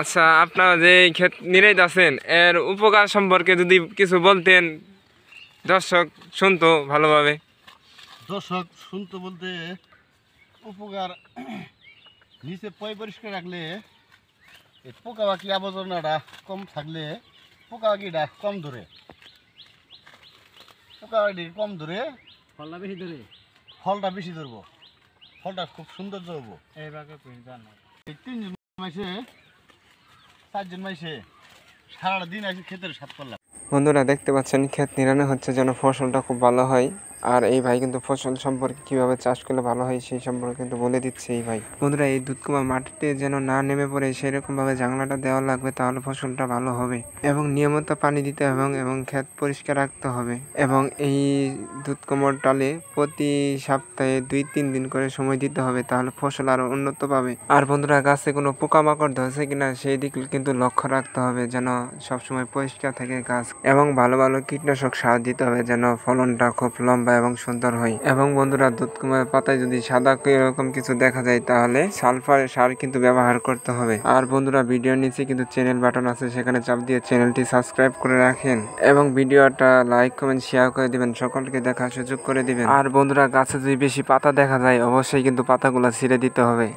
আচ্ছা, আপনারা যে এই ক্ষেত নিড়াইতেছেন এর উপকার সম্পর্কে যদি কিছু বলতেন, দর্শক শুনতো ভালোভাবে। দর্শক শুনতে বলতে উপকার নিচে পরিষ্কার রাখলে এই পোকামাকড়ি আবর্জনাটা কম থাকলে পোকামাকড়িটা কম ধরে, পোকামাকড়ি কম ধরে ফলটা বেশি ধরবো, ফলটা খুব সুন্দর ধরবো। এই 3 মাসে 4 মাসে সারাদিন আসে ক্ষেতের সাত করলাম। বন্ধুরা দেখতে পাচ্ছেন ক্ষেত নিড়ানো হচ্ছে যেন ফসলটা খুব ভালো হয়। আর এই ভাই কিন্তু ফসল সম্পর্কে কিভাবে চাষ করলে ভালো হয় সেই সম্পর্কে কিন্তু বলে দিচ্ছে এই ভাই। বন্ধুরা এই দুধকুমা মাটিতে যেন না নেমে পড়ে সেরকম ভাবে জাংলাটা দেওয়া লাগবে, তাহলে ফসলটা ভালো হবে। এবং নিয়মিত পানি দিতে হবে এবং ক্ষেত পরিষ্কার রাখতে হবে। এবং এই দুধকুমার ডালে প্রতি সপ্তাহে 2-3 দিন করে সময় দিতে হবে, তাহলে ফসল আরো উন্নত পাবে। আর বন্ধুরা গাছে কোনো পোকামাকড় ধরছে কিনা সেই দিক কিন্তু লক্ষ্য রাখতে হবে, যেন সবসময় পরিষ্কার থাকে গাছ। এবং ভালো ভালো কীটনাশক সার দিতে হবে যেন ফলনটা খুব লম্বা এবং সুন্দর হয়। এবং বন্ধুরা দুধকুমার পাতায় যদি সাদা এরকম কিছু দেখা যায় তাহলে সালফার সার কিন্তু ব্যবহার করতে হবে। আর বন্ধুরা ভিডিওর নিচে কিন্তু চ্যানেল বাটন আছে, সেখানে চাপ দিয়ে চ্যানেলটি সাবস্ক্রাইব করে রাখেন এবং ভিডিওটা লাইক কমেন্ট শেয়ার করে দিবেন, সকলকে দেখার সুযোগ করে দিবেন। আর বন্ধুরা গাছে যদি বেশি পাতা দেখা যায় অবশ্যই কিন্তু পাতাগুলো ছিঁড়ে দিতে হবে।